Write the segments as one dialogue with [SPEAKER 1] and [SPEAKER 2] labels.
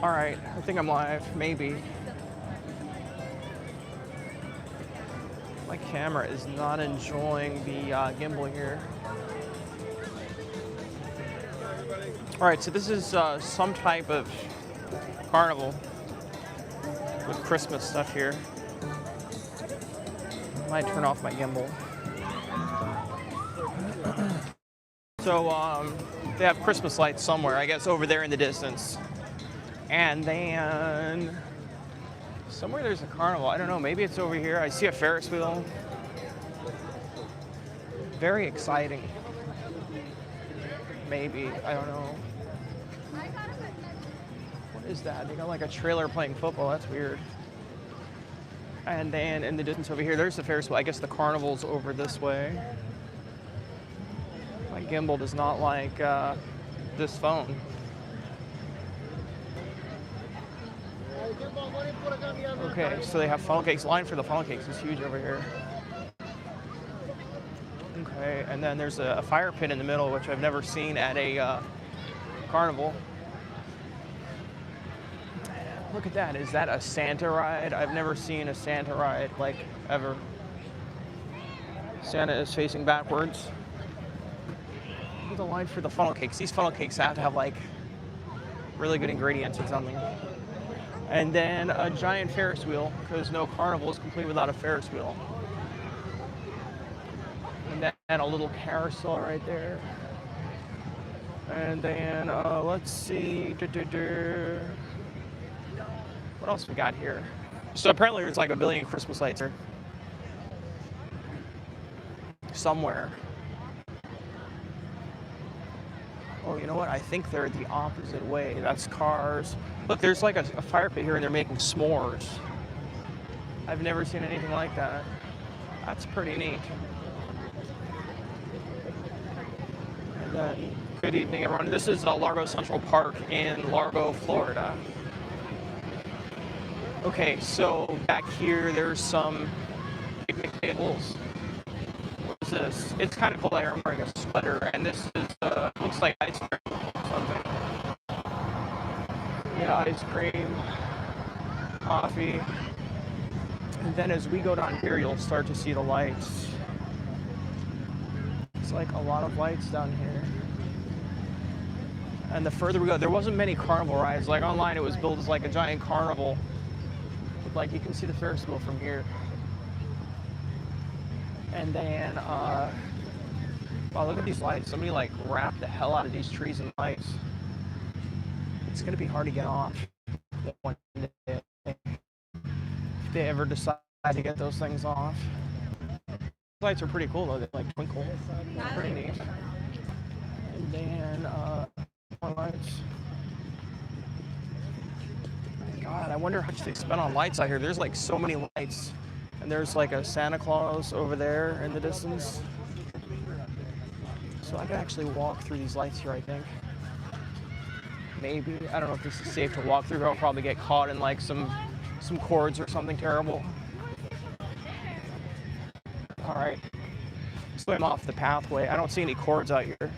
[SPEAKER 1] Alright, I think I'm live, maybe. My camera is not enjoying the gimbal here. Alright, so this is some type of carnival with Christmas stuff here. I might turn off my gimbal. So, they have Christmas lights somewhere, I guess over there in the distance. And then somewhere there's a carnival. I don't know, maybe it's over here. I see a Ferris wheel. Very exciting. Maybe, I don't know. What is that? They got like a trailer playing football. That's weird. And then in the distance over here, there's the Ferris wheel. I guess the carnival's over this way. My gimbal does not like this phone. Okay, so they have funnel cakes. Line for the funnel cakes is huge over here. Okay, and then there's a fire pit in the middle, which I've never seen at a carnival. Look at that. Is that a Santa ride? I've never seen a Santa ride, like, ever. Santa is facing backwards. Look at the line for the funnel cakes. These funnel cakes have to have, like, really good ingredients or something. And then a giant Ferris wheel, because no carnival is complete without a Ferris wheel. And then a little carousel right there. And then, let's see. What else we got here? So apparently there's like a billion Christmas lights here. Somewhere. Oh, you know what? I think they're the opposite way. That's cars. Look, there's like a fire pit here and they're making s'mores. I've never seen anything like that. That's pretty neat. And then, good evening, everyone. This is Largo Central Park in Largo, Florida. Okay, so back here, there's some picnic tables. What is this? It's kind of cold. I'm wearing a sweater, and this is looks like ice cream or something. Yeah, ice cream, coffee. And then as we go down here, you'll start to see the lights. It's like a lot of lights down here. And the further we go, there wasn't many carnival rides. Like online, it was built as like a giant carnival. Like you can see the Ferris wheel from here. And then, wow, look at these lights. Somebody like wrapped the hell out of these trees and lights. It's gonna be hard to get off one day if they ever decide to get those things off. These lights are pretty cool though. They like twinkle. Pretty neat. And then more lights. God, I wonder how much they spent on lights out here. There's like so many lights. And there's like a Santa Claus over there in the distance. So I could actually walk through these lights here, I think. Maybe. I don't know if this is safe to walk through. I'll probably get caught in like some cords or something terrible. All right. Swim off the pathway. I don't see any cords out here.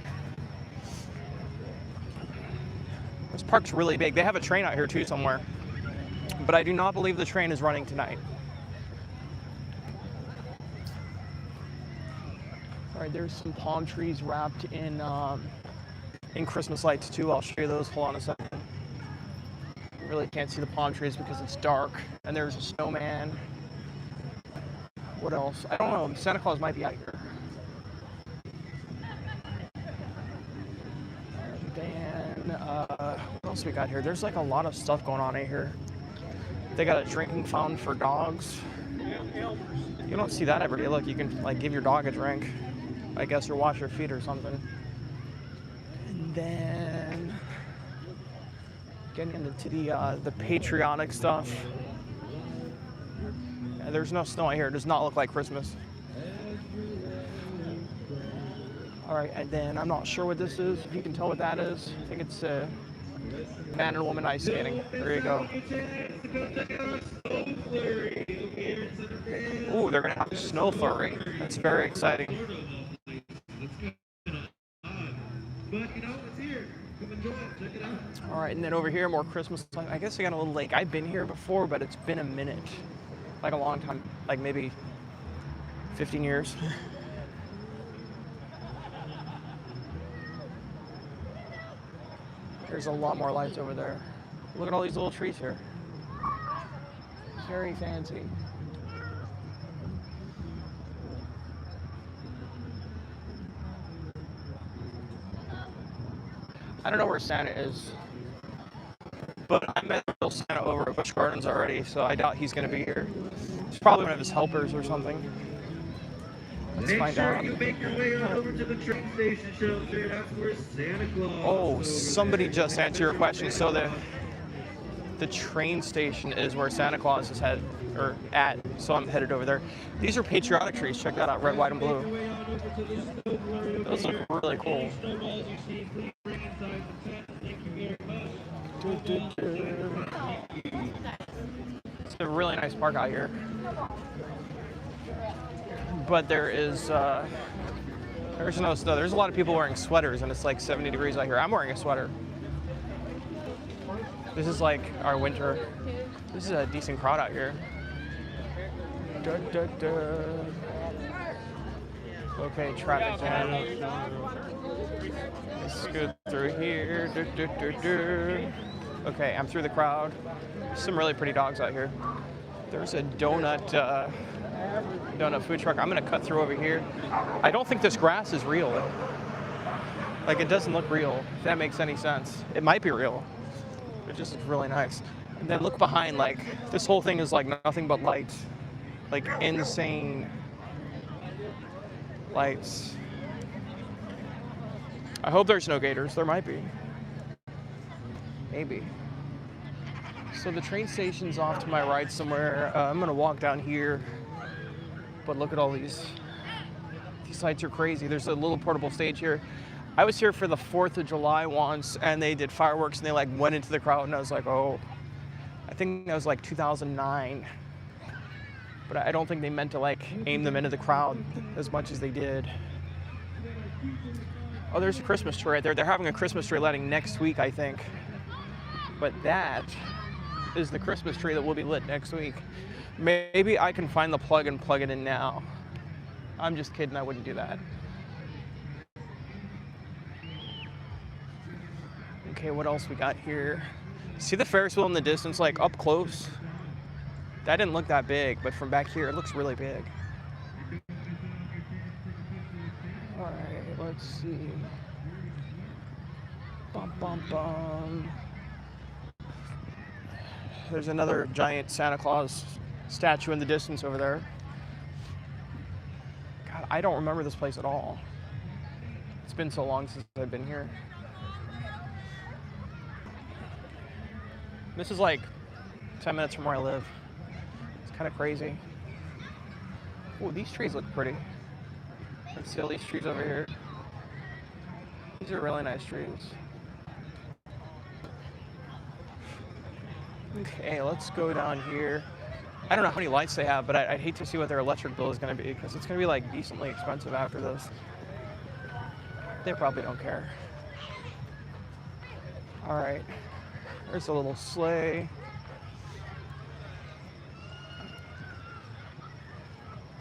[SPEAKER 1] This park's really big. They have a train out here too somewhere. But I do not believe the train is running tonight. All right, there's some palm trees wrapped in Christmas lights too. I'll show you those. Hold on a second. You really can't see the palm trees because it's dark. And there's a snowman. What else? I don't know. Santa Claus might be out here. And then, what else we got here? There's like a lot of stuff going on in here. They got a drinking fountain for dogs. You don't see that every day. Look, you can like give your dog a drink, I guess, or wash your feet or something. And then getting into the patriotic stuff. Yeah, there's no snow out here. It does not look like Christmas. All right, and then I'm not sure what this is. If you can tell what that is, I think it's man and woman ice skating. There you go. Ooh, they're gonna have a snow flurry. That's very exciting. All right, and then over here, more Christmas lights. I guess I got a little lake. I've been here before, but it's been a minute. Like a long time, like maybe 15 years. There's a lot more lights over there. Look at all these little trees here. Very fancy. I don't know where Santa is, but I met real Santa over at Busch Gardens already, so I doubt he's going to be here. He's probably one of his helpers or something. Let's find out.
[SPEAKER 2] You make your way on over to the train station shelter. That's where Santa Claus.
[SPEAKER 1] Oh, somebody just answered your question. So the train station is where Santa Claus is at. So I'm headed over there. These are patriotic trees. Check that out, red, white, and blue. Those look really cool. It's a really nice park out here. But there's no snow. There's a lot of people wearing sweaters, and it's like 70 degrees out here. I'm wearing a sweater. This is like our winter. This is a decent crowd out here. Okay, traffic jam. Let's go through here. Okay, I'm through the crowd. Some really pretty dogs out here. There's a donut food truck. I'm gonna cut through over here. I don't think this grass is real. Like, it doesn't look real, if that makes any sense. It might be real. It just looks really nice. And then look behind, like, this whole thing is like nothing but lights. Like, insane lights. I hope there's no gators. There might be. Maybe. So the train station's off to my right somewhere. I'm gonna walk down here. But look at all these lights are crazy. There's a little portable stage here. I was here for the 4th of July once, and they did fireworks, and they like went into the crowd, and I was like, oh, I think that was like 2009. But I don't think they meant to like aim them into the crowd as much as they did. Oh, there's a Christmas tree right there. They're having a Christmas tree lighting next week, I think. But that is the Christmas tree that will be lit next week. Maybe I can find the plug and plug it in now. I'm just kidding, I wouldn't do that. Okay, what else we got here? See the Ferris wheel in the distance, like up close? That didn't look that big, but from back here, it looks really big. All right, let's see. Bum, bum, bum. There's another giant Santa Claus statue in the distance over there. God, I don't remember this place at all. It's been so long since I've been here. This is like 10 minutes from where I live. It's kind of crazy. Oh, these trees look pretty. Let's see all these trees over here. These are really nice trees. Okay, let's go down here. I don't know how many lights they have, but I'd hate to see what their electric bill is going to be, because it's going to be like decently expensive after this. They probably don't care. All right, there's a little sleigh.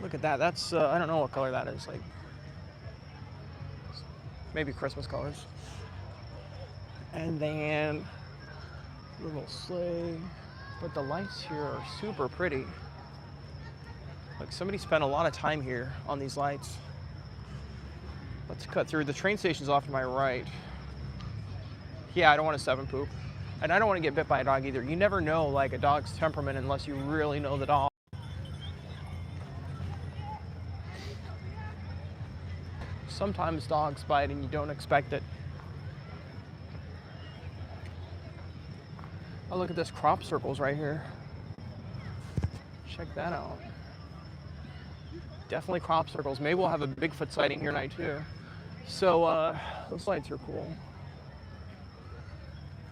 [SPEAKER 1] Look at that. That's, I don't know what color that is. Like, maybe Christmas colors. And then little sleigh. But the lights here are super pretty. Like, somebody spent a lot of time here on these lights. Let's cut through. The train station's off to my right. Yeah, I don't want a 7 poop. And I don't want to get bit by a dog either. You never know, like, a dog's temperament unless you really know the dog. Sometimes dogs bite and you don't expect it. Oh, look at this, crop circles right here. Check that out. Definitely crop circles. Maybe we'll have a Bigfoot sighting here tonight too. So those lights are cool.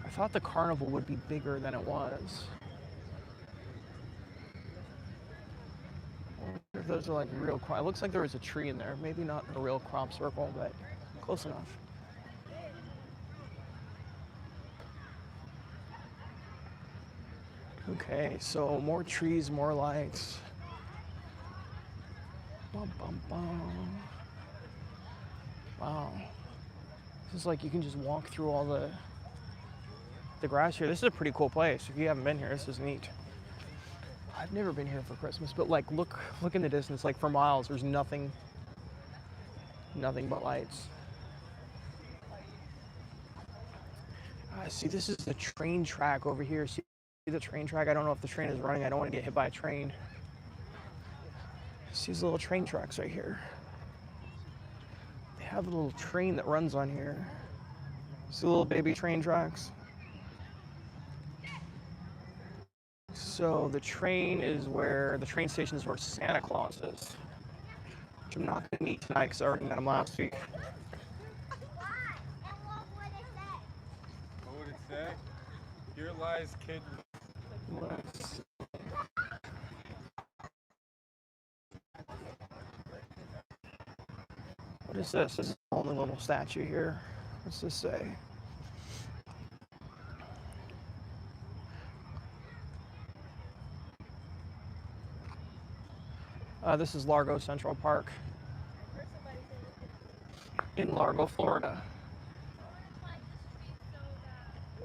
[SPEAKER 1] I thought the carnival would be bigger than it was. I wonder if those are like real crop. It looks like there was a tree in there. Maybe not a real crop circle, but close enough. Okay, so more trees, more lights. Bum, bum, bum. Wow. This is like you can just walk through all the grass here. This is a pretty cool place. If you haven't been here, this is neat. I've never been here for Christmas, but like look in the distance, like for miles, there's nothing but lights. See, this is the train track over here. See the train track? I don't know if the train is running. I don't want to get hit by a train. See these little train tracks right here. They have a little train that runs on here. See little baby train tracks? So the train station is where Santa Claus is. Which I'm not going to meet tonight because I already met him last week.
[SPEAKER 3] What would it say? Here lies kid.
[SPEAKER 1] What is this? This is the only little statue here. What's this say? This is Largo Central Park in Largo, Florida.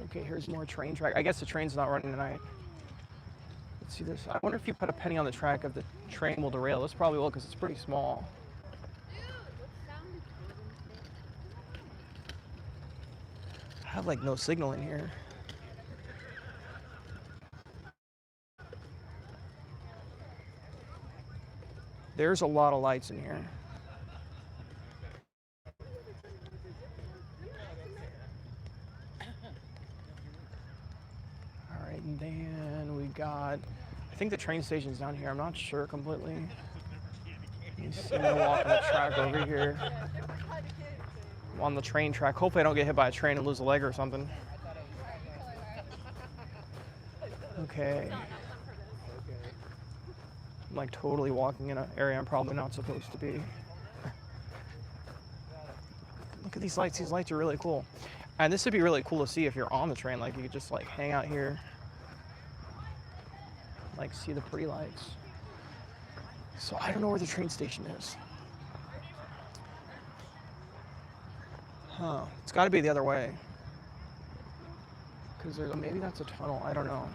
[SPEAKER 1] Okay, here's more train track. I guess the train's not running tonight. Let's see this. I wonder if you put a penny on the track if the train will derail. This probably will because it's pretty small. I have like no signal in here. There's a lot of lights in here. All right, and then we got, I think the train station's down here. I'm not sure completely. You see me walking the track over here. I'm on the train track. Hopefully I don't get hit by a train and lose a leg or something. Okay. I'm like totally walking in an area I'm probably not supposed to be. Look at these lights. These lights are really cool. And this would be really cool to see if you're on the train. Like you could just like hang out here. Like see the pretty lights. So I don't know where the train station is. Huh. It's got to be the other way. Because maybe that's a tunnel. I don't know.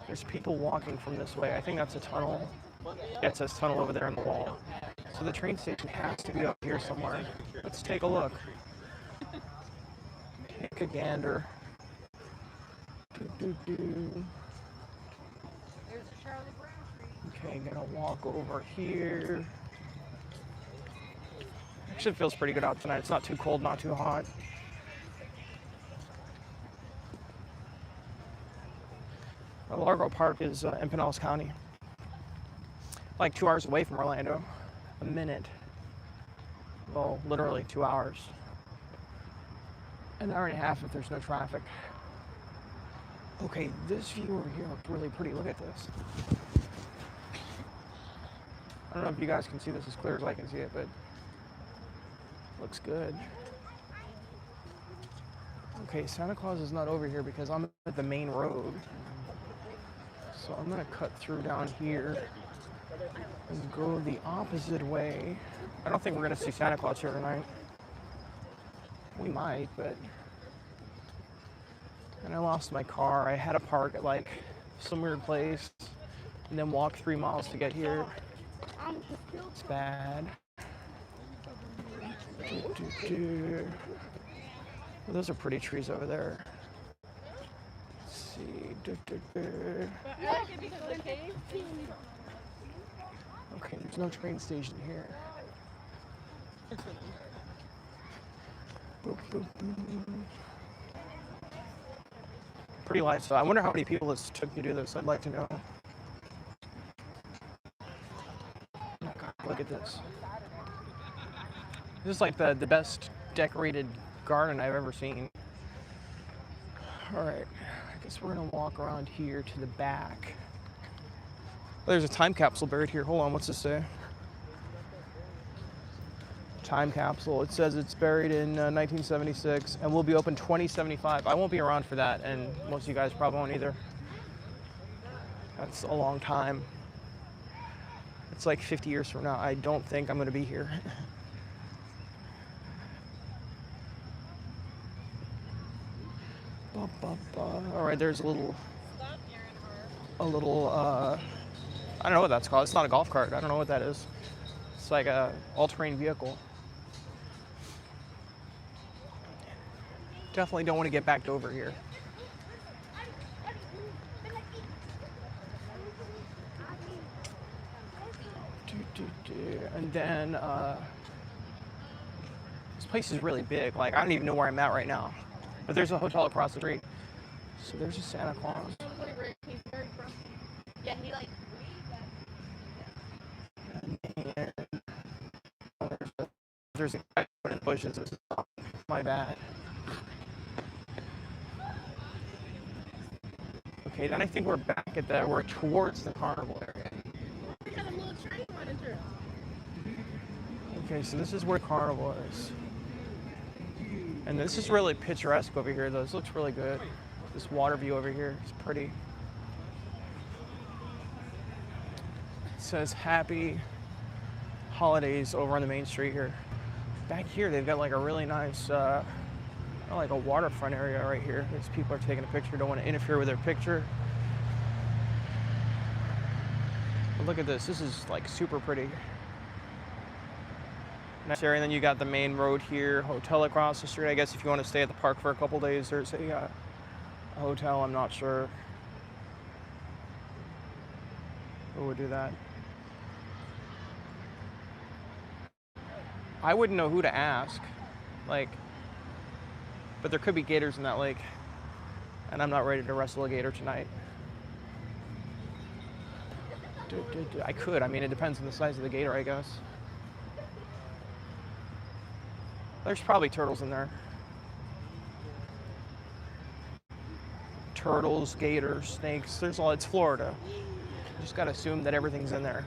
[SPEAKER 1] There's people walking from this way. I think that's a tunnel. Yeah, it says tunnel over there on the wall. So the train station has to be up here somewhere. Let's take a look. Take a gander. Okay, gonna walk over here. Actually, it feels pretty good out tonight. It's not too cold, not too hot. Largo Park is in Pinellas County. Like 2 hours away from Orlando. A minute. Well, literally 2 hours. An hour and a half if there's no traffic. Okay, this view over here looks really pretty. Look at this. I don't know if you guys can see this as clear as I can see it, but it looks good. Okay, Santa Claus is not over here because I'm at the main road. So I'm gonna cut through down here and go the opposite way. I don't think we're gonna see Santa Claus here tonight. We might, but... And I lost my car. I had to park at like some weird place and then walk 3 miles to get here. It's bad. Well, those are pretty trees over there. Let's see. Okay, there's no train station here. Pretty lights. So I wonder how many people this took you to do this. I'd like to know. Oh God, look at this. This is like the best decorated garden I've ever seen. All right, I guess we're gonna walk around here to the back. Oh, there's a time capsule buried here. Hold on, what's this say? Time capsule. It says it's buried in 1976 and will be open 2075. I won't be around for that, and most of you guys probably won't either. That's a long time. It's like 50 years from now. I don't think I'm going to be here. All right, there's a little, I don't know what that's called. It's not a golf cart. I don't know what that is. It's like a all-terrain vehicle. Definitely don't want to get backed over here. And then this place is really big. Like, I don't even know where I'm at right now. But there's a hotel across the street. So there's a Santa Claus. And there's a guy in the bushes. My bad. Okay, then I think we're back at the, we're towards the carnival area. Okay, so this is where carnival is. And this is really picturesque over here, though. This looks really good. This water view over here is pretty. It says happy holidays over on the main street here. Back here, they've got like a really nice, like a waterfront area right here. These people are taking a picture, don't want to interfere with their picture. But look at this, this is like super pretty. Nice area, and then you got the main road here, hotel across the street. I guess if you want to stay at the park for a couple days, there's a hotel, I'm not sure who would do that. I wouldn't know who to ask, like, but there could be gators in that lake, and I'm not ready to wrestle a gator tonight. I could, I mean, it depends on the size of the gator, I guess. There's probably turtles in there. Turtles, gators, snakes, there's all, it's Florida. You just gotta assume that everything's in there.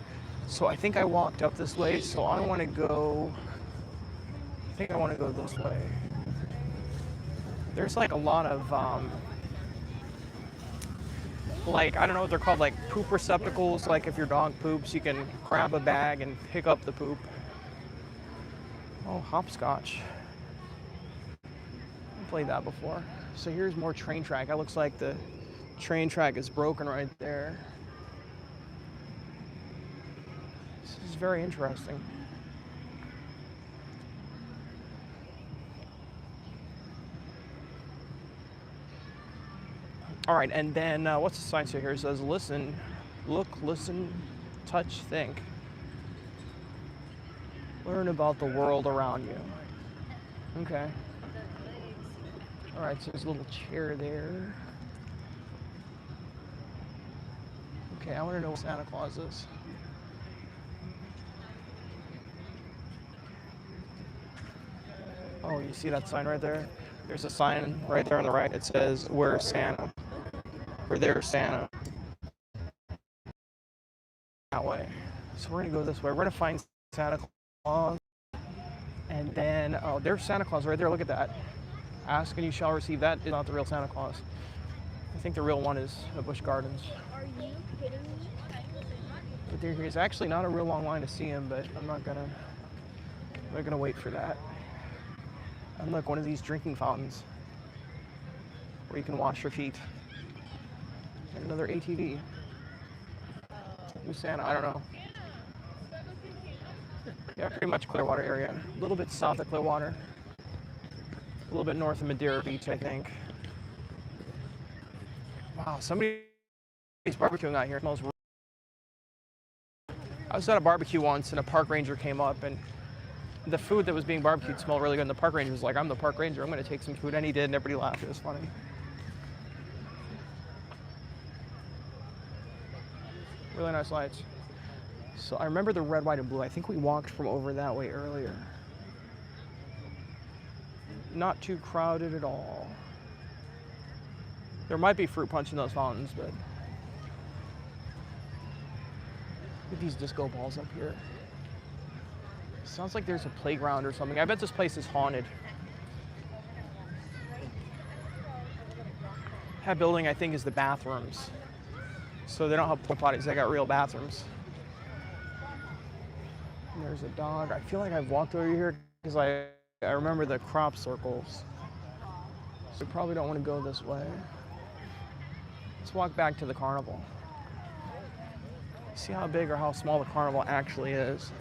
[SPEAKER 1] So I think I walked up this way, so I want to go, I think I want to go this way. There's like a lot of, like, I don't know what they're called, like poop receptacles. Like if your dog poops, you can grab a bag and pick up the poop. Oh, hopscotch. I played that before. So here's more train track. That looks like the train track is broken right there. This is very interesting. All right, and then what's the sign say here? It says, listen, look, listen, touch, think. Learn about the world around you. Okay. All right, so there's a little chair there. Okay, I want to know what Santa Claus is. Oh, you see that sign right there? There's a sign right there on the right. It says, "Where's Santa?" Or "There's Santa." That way. So we're gonna go this way. We're gonna find Santa Claus. And then, oh, there's Santa Claus right there. Look at that. Ask and you shall receive. That is not the real Santa Claus. I think the real one is at Busch Gardens.
[SPEAKER 4] Are you kidding me?
[SPEAKER 1] But there he is. Actually, not a real long line to see him, but I'm not gonna wait for that. And look, one of these drinking fountains where you can wash your feet. And another ATV. Who's Santa? I don't know. Yeah, pretty much Clearwater area. A little bit south of Clearwater. A little bit north of Madeira Beach, I think. Wow, somebody's barbecuing out here. It smells. I was at a barbecue once, and a park ranger came up, and the food that was being barbecued smelled really good. And the park ranger was like, "I'm the park ranger. I'm going to take some food," and he did, and everybody laughed. It was funny. Really nice lights. So I remember the red, white, and blue. I think we walked from over that way earlier. Not too crowded at all. There might be fruit punch in those fountains, but look at these disco balls up here. Sounds like there's a playground or something. I bet this place is haunted. That building, I think, is the bathrooms. So they don't have porta potties, they got real bathrooms. And there's a dog. I feel like I've walked over here because I remember the crop circles. So probably don't want to go this way. Let's walk back to the carnival. See how big or how small the carnival actually is.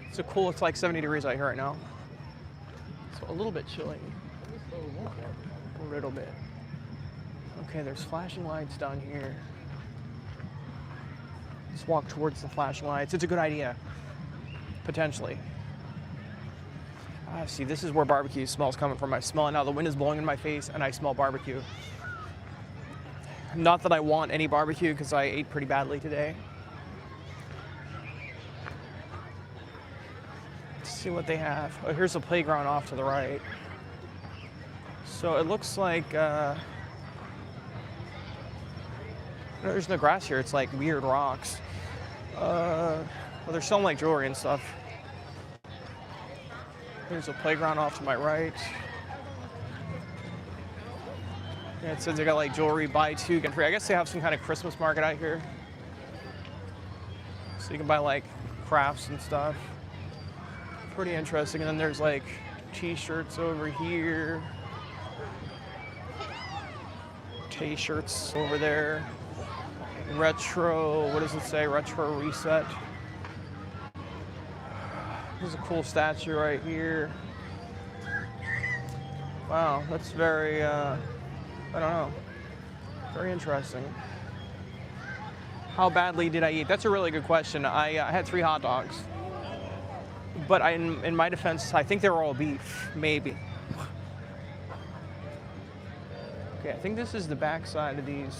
[SPEAKER 1] It's cool, it's like 70 degrees out here right now. So a little bit chilly. A little bit. Okay, there's flashing lights down here. Let's walk towards the flashing lights. It's a good idea, potentially. See, this is where barbecue smell's coming from. I smell it now. The wind is blowing in my face and I smell barbecue. Not that I want any barbecue because I ate pretty badly today. Let's see what they have. Oh, here's the playground off to the right. So it looks like there's no grass here. It's like weird rocks. Well, they're selling like jewelry and stuff. There's a playground off to my right. Yeah, it says they got like jewelry, buy two, get free. I guess they have some kind of Christmas market out here. So you can buy like crafts and stuff. Pretty interesting. And then there's like t-shirts over here. T-shirts over there. Retro, what does it say? Retro reset. There's a cool statue right here. Wow, that's very, I don't know, very interesting. How badly did I eat? That's a really good question. I had 3 hot dogs. But in my defense, I think they were all beef, maybe. Okay, I think this is the back side of these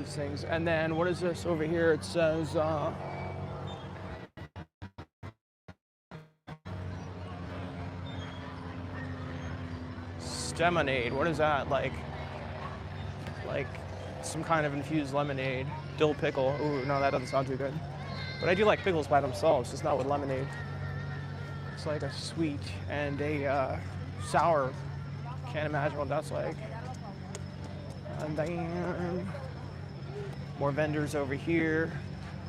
[SPEAKER 1] things. And then what is this over here? It says, Lemonade. What is that? Like some kind of infused lemonade. Dill pickle. Ooh, no, that doesn't sound too good. But I do like pickles by themselves, just not with lemonade. It's like a sweet and a sour. Can't imagine what that's like. And then more vendors over here.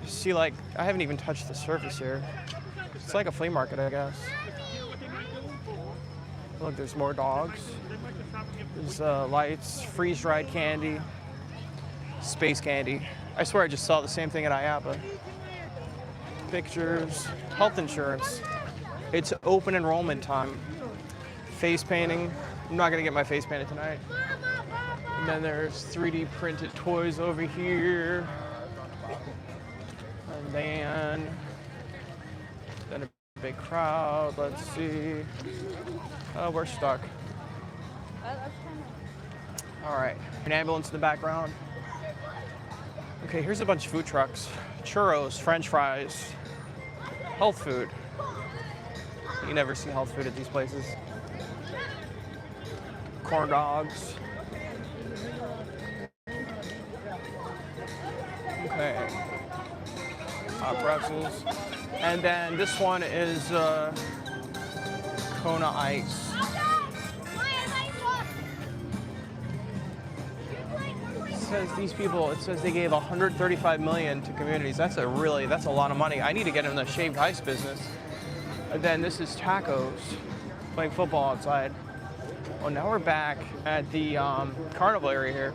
[SPEAKER 1] You see, like, I haven't even touched the surface here. It's like a flea market, I guess. Look, there's more dogs. There's lights, freeze-dried candy, space candy. I swear I just saw the same thing at IAPA. Pictures, health insurance. It's open enrollment time. Face painting. I'm not gonna get my face painted tonight. And then there's 3D printed toys over here. And then a big crowd. Let's see. Oh, we're stuck. All right, an ambulance in the background. Okay, here's a bunch of food trucks. Churros, French fries, health food. You never see health food at these places. Corn dogs. Okay. Hot pretzels. And then this one is Kona Ice. It says these people, it says they gave $135 million to communities. That's a lot of money. I need to get in the shaved ice business. And then this is tacos, playing football outside. Oh, now we're back at the carnival area here.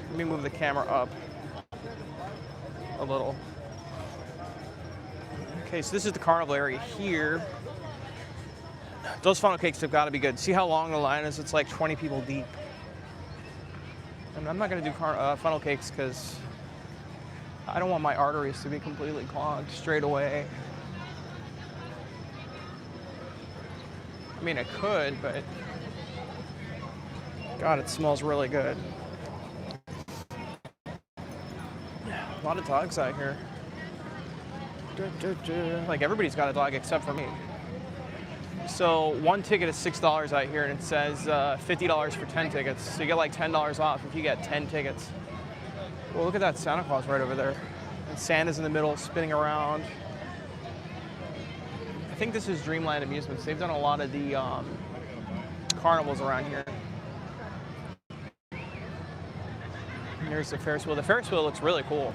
[SPEAKER 1] Let me move the camera up a little. Okay, so this is the carnival area here. Those funnel cakes have got to be good. See how long the line is? It's like 20 people deep. And I'm not going to do funnel cakes because I don't want my arteries to be completely clogged straight away. I mean, I could, but God, it smells really good. A lot of dogs out here. Like everybody's got a dog except for me. So one ticket is $6 out here, and it says $50 for 10 tickets. So you get like $10 off if you get 10 tickets. Well, look at that Santa Claus right over there. And Santa's in the middle, spinning around. I think this is Dreamland Amusements. They've done a lot of the carnivals around here. Here's the Ferris wheel. The Ferris wheel looks really cool.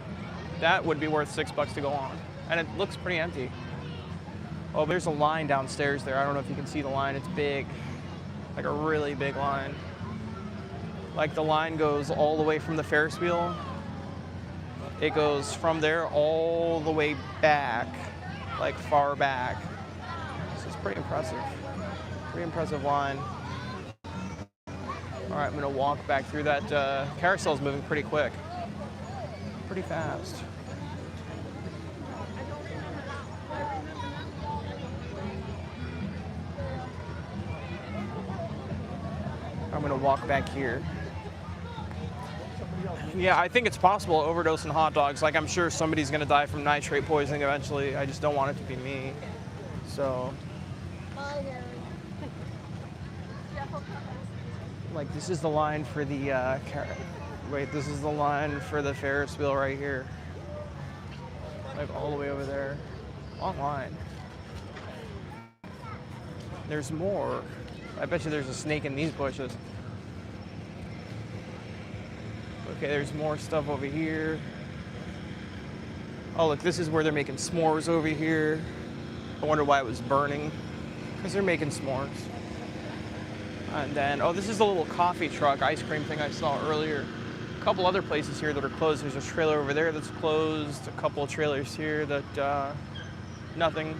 [SPEAKER 1] That would be worth $6 to go on. And it looks pretty empty. Oh, there's a line downstairs there. I don't know if you can see the line. It's big. Like a really big line. Like the line goes all the way from the Ferris wheel. It goes from there all the way back. Like far back. So it's pretty impressive. Pretty impressive line. All right, I'm gonna walk back through that. Carousel's moving pretty quick. Pretty fast. I'm gonna walk back here. Yeah, I think it's possible overdose on hot dogs. Like I'm sure somebody's gonna die from nitrate poisoning eventually. I just don't want it to be me. So. Like this is the line for the this is the line for the Ferris wheel right here. Like all the way over there. Long line. There's more. I bet you there's a snake in these bushes. Okay, there's more stuff over here. Oh look, this is where they're making s'mores over here. I wonder why it was burning. Because they're making s'mores. And then, oh, this is the little coffee truck, ice cream thing I saw earlier. A couple other places here that are closed. There's a trailer over there that's closed. A couple of trailers here that, nothing.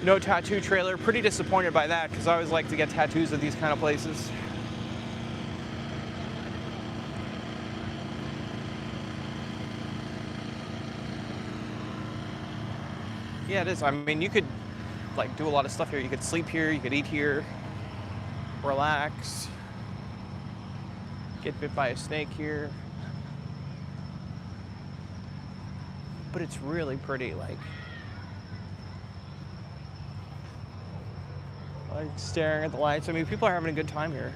[SPEAKER 1] No tattoo trailer. Pretty disappointed by that because I always like to get tattoos at these kind of places. Yeah, it is. I mean, you could like do a lot of stuff here. You could sleep here, you could eat here. Relax, get bit by a snake here, but it's really pretty, like staring at the lights. I mean, people are having a good time here.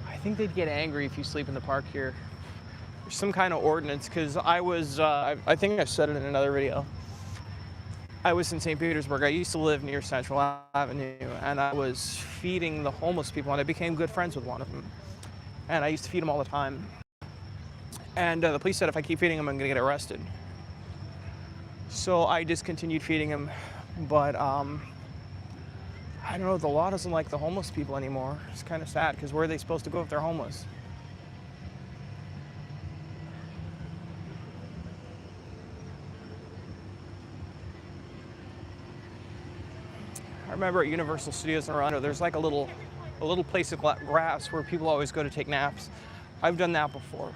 [SPEAKER 1] I think they'd get angry if you sleep in the park here. Some kind of ordinance, because I was, I think I said it in another video. I was in St. Petersburg. I used to live near Central Avenue, and I was feeding the homeless people, and I became good friends with one of them. And I used to feed them all the time. And the police said if I keep feeding them, I'm going to get arrested. So I discontinued feeding them, but I don't know, the law doesn't like the homeless people anymore. It's kind of sad, because where are they supposed to go if they're homeless? I remember at Universal Studios in Orlando, there's like a little place of grass where people always go to take naps. I've done that before.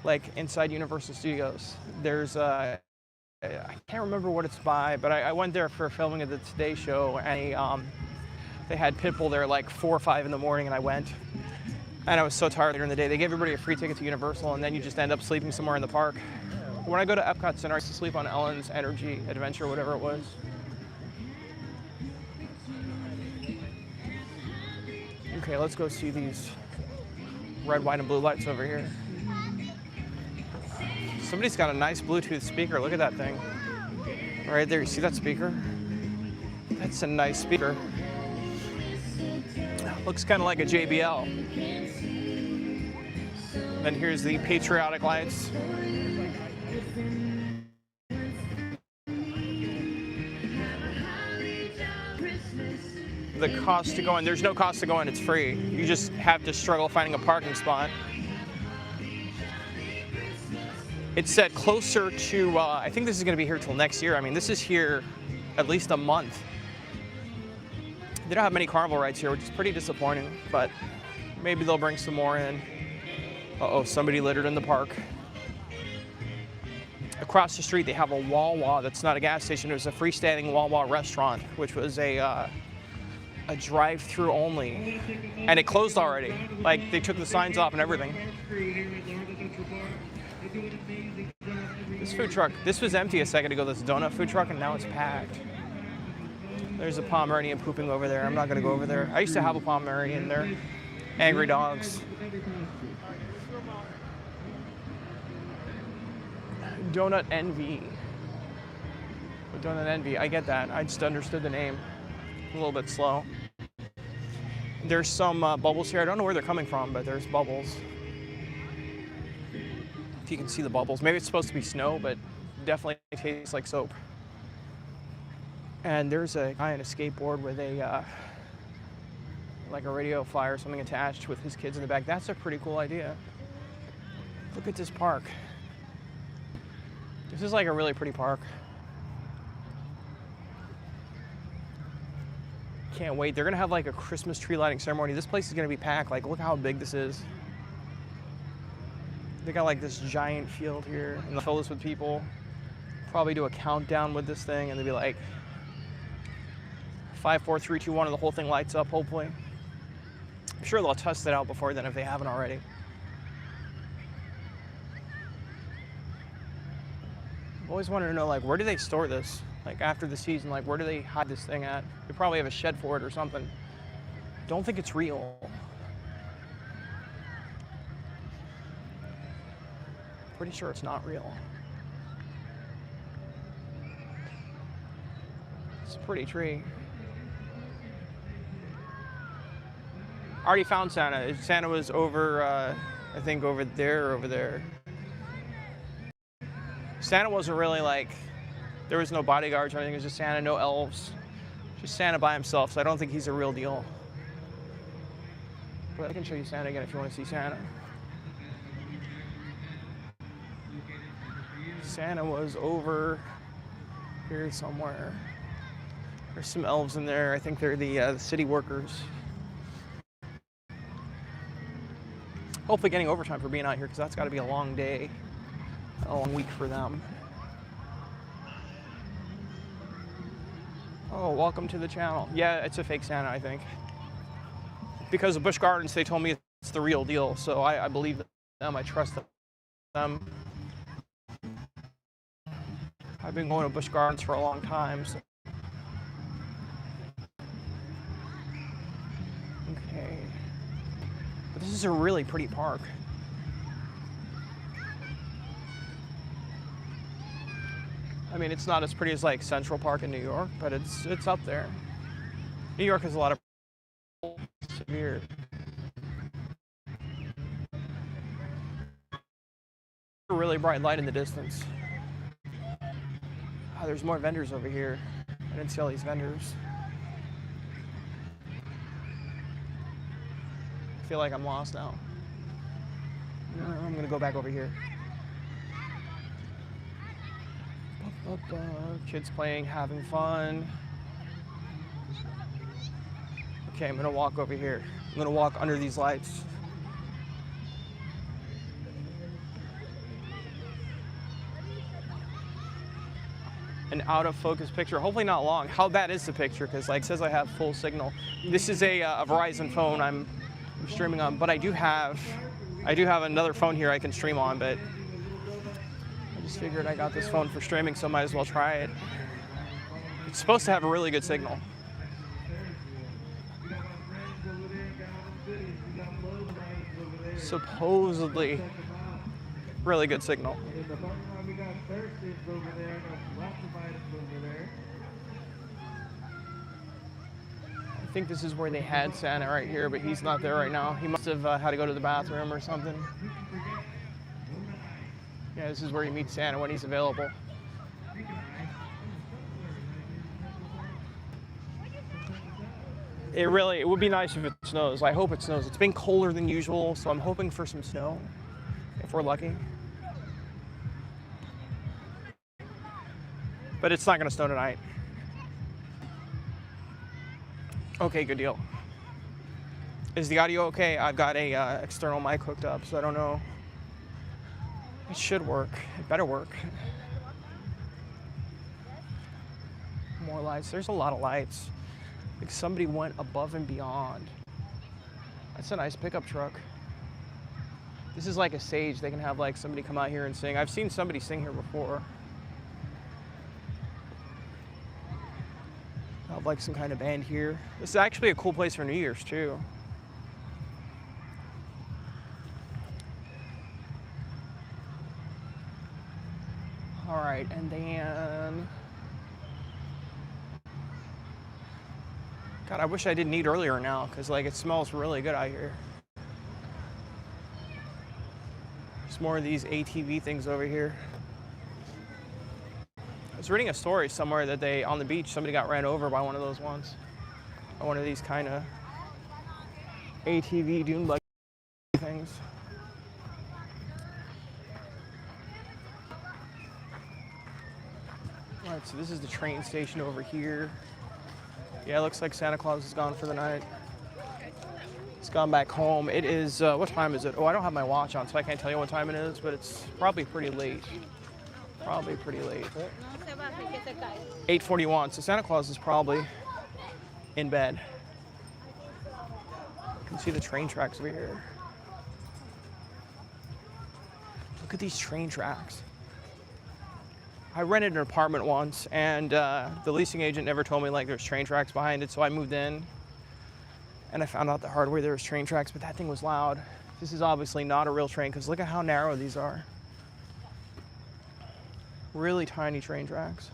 [SPEAKER 1] Like inside Universal Studios, there's I can't remember what it's by, but I went there for filming of the Today Show, and they had Pitbull there like 4 or 5 in the morning, and I went. And I was so tired during the day. They gave everybody a free ticket to Universal, and then you just end up sleeping somewhere in the park. When I go to Epcot Center, I used to sleep on Ellen's Energy Adventure, whatever it was. Okay, let's go see these red, white, and blue lights over here. Somebody's got a nice Bluetooth speaker. Look at that thing. Right there, you see that speaker? That's a nice speaker. Looks kind of like a JBL. Then here's the patriotic lights. The cost to go in, there's no cost to go in, it's free. You just have to struggle finding a parking spot. It said closer to, I think this is gonna be here till next year. I mean, this is here at least a month. They don't have many carnival rides here, which is pretty disappointing, but maybe they'll bring some more in. Uh-oh, somebody littered in the park. Across the street, they have a Wawa that's not a gas station. It was a freestanding Wawa restaurant, which was a drive-through only, and it closed already. Like, they took the signs off and everything. This food truck, this was empty a second ago, this donut food truck, and now it's packed. There's a Pomeranian pooping over there. I'm not gonna go over there. I used to have a Pomeranian there. Angry dogs. Donut Envy. Don't envy. I get that. I just understood the name. A little bit slow. There's some bubbles here. I don't know where they're coming from, but there's bubbles. If you can see the bubbles. Maybe it's supposed to be snow, but definitely tastes like soap. And there's a guy on a skateboard with a like a radio flyer or something attached with his kids in the back. That's a pretty cool idea. Look at this park. This is like a really pretty park. Can't wait. They're gonna have like a Christmas tree lighting ceremony. This place is gonna be packed. Like, look how big this is. They got like this giant field here, and they'll fill this with people. Probably do a countdown with this thing, and they'll be like 5, 4, 3, 2, 1, and the whole thing lights up, hopefully. I'm sure they'll test it out before then if they haven't already. I've always wanted to know, like, where do they store this? Like, after the season, like, where do they hide this thing at? They probably have a shed for it or something. Don't think it's real. Pretty sure it's not real. It's a pretty tree. I already found Santa. Santa was over, I think over there or over there. Santa wasn't really like, there was no bodyguards or anything. It was just Santa, no elves. Just Santa by himself, so I don't think he's a real deal. But I can show you Santa again if you want to see Santa. Santa was over here somewhere. There's some elves in there. I think they're the city workers. Hopefully getting overtime for being out here, because that's got to be a long day, a long week for them. Oh, welcome to the channel. Yeah, it's a fake Santa, I think. Because of Busch Gardens, they told me it's the real deal, so I believe them. I trust them. I've been going to Busch Gardens for a long time. So. Okay. But this is a really pretty park. I mean, it's not as pretty as like Central Park in New York, but it's up there. New York has a lot of severe. A really bright light in the distance. Oh, there's more vendors over here. I didn't see all these vendors. I feel like I'm lost now. No, I'm gonna go back over here. Kids playing, having fun. Okay, I'm gonna walk over here. I'm gonna walk under these lights. An out of focus picture, hopefully not long. How bad is the picture? Because like it says I have full signal. This is a Verizon phone I'm streaming on, but I do have another phone here I can stream on, but I just figured I got this phone for streaming, so might as well try it. It's supposed to have a really good signal. Supposedly really good signal. I think this is where they had Santa right here, but he's not there right now. He must have had to go to the bathroom or something. Yeah, this is where you meet Santa when he's available. It would be nice if it snows. I hope it snows. It's been colder than usual, so I'm hoping for some snow, if we're lucky. But it's not gonna snow tonight. Okay, good deal. Is the audio okay? I've got a external mic hooked up, so I don't know. It should work. It better work. More lights. There's a lot of lights. Like somebody went above and beyond. That's a nice pickup truck. This is like a stage. They can have like somebody come out here and sing. I've seen somebody sing here before. I'll have like some kind of band here. This is actually a cool place for New Year's too. All right, and then God, I wish I didn't eat earlier now, because like it smells really good out here. There's more of these ATV things over here. I was reading a story somewhere that on the beach, somebody got ran over by one of those ones. By one of these kind of ATV dune buggy things. All right, so this is the train station over here. Yeah, it looks like Santa Claus is gone for the night. He's gone back home. It is, what time is it? Oh, I don't have my watch on, so I can't tell you what time it is, but it's probably pretty late. Probably pretty late. 8:41, so Santa Claus is probably in bed. You can see the train tracks over here. Look at these train tracks. I rented an apartment once, and the leasing agent never told me like there's train tracks behind it, so I moved in, and I found out the hard way there was train tracks, but that thing was loud. This is obviously not a real train, because look at how narrow these are. Really tiny train tracks.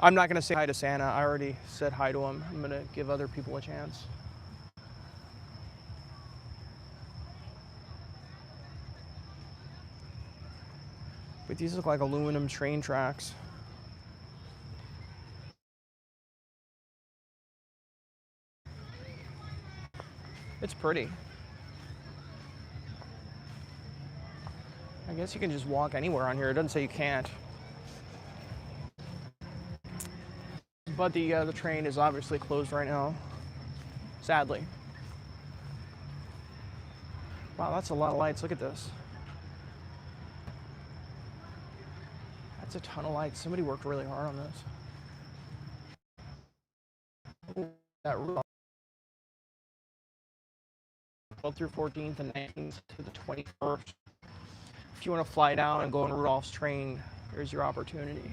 [SPEAKER 1] I'm not going to say hi to Santa. I already said hi to him. I'm going to give other people a chance. But these look like aluminum train tracks. It's pretty. I guess you can just walk anywhere on here. It doesn't say you can't. But the train is obviously closed right now, sadly. Wow, that's a lot of lights. Look at this. That's a ton of lights. Somebody worked really hard on this. That route 12th through 14th and 19th to the 21st. If you want to fly down and go on Rudolph's train, there's your opportunity.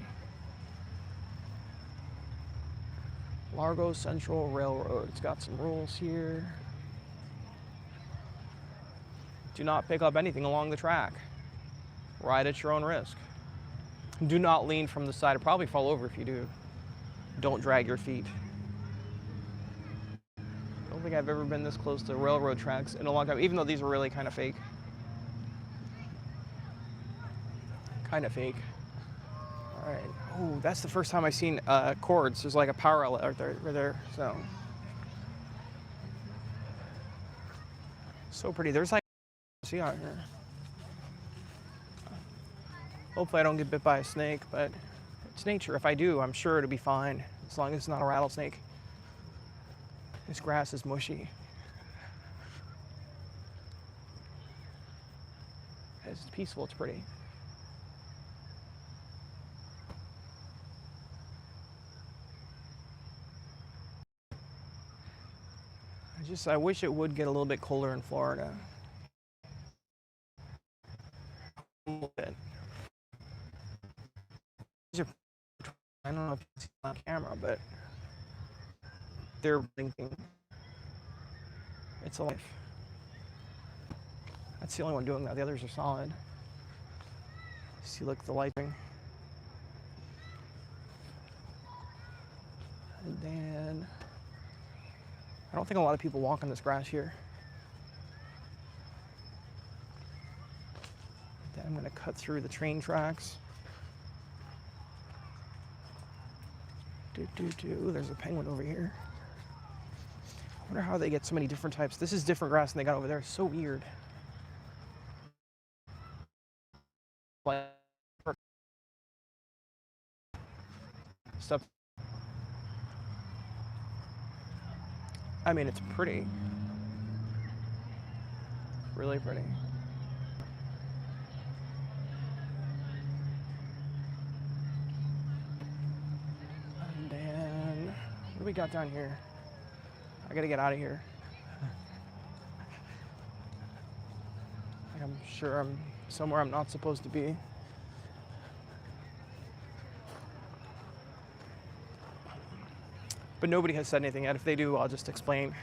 [SPEAKER 1] Largo Central Railroad. It's got some rules here. Do not pick up anything along the track. Ride at your own risk. Do not lean from the side. It'll probably fall over if you do. Don't drag your feet. I don't think I've ever been this close to railroad tracks in a long time, even though these are really kind of fake. Kind of fake. All right. Oh, that's the first time I've seen cords. There's like a power outlet right there. So pretty. There's like see out here. Hopefully I don't get bit by a snake, but it's nature. If I do, I'm sure it'll be fine, as long as it's not a rattlesnake. This grass is mushy. It's peaceful, it's pretty. I wish it would get a little bit colder in Florida. A little bit. I don't know if you can see it on camera, but they're blinking. It's alive. That's the only one doing that. The others are solid. See, look, the lighting. And then I don't think a lot of people walk on this grass here. Then I'm going to cut through the train tracks. There's a penguin over here. I wonder how they get so many different types. This is different grass than they got over there. It's so weird. Stuff. I mean, it's pretty. Really pretty. And then, what do we got down here? I gotta get out of here. I'm sure I'm somewhere I'm not supposed to be. But nobody has said anything yet. If they do, I'll just explain.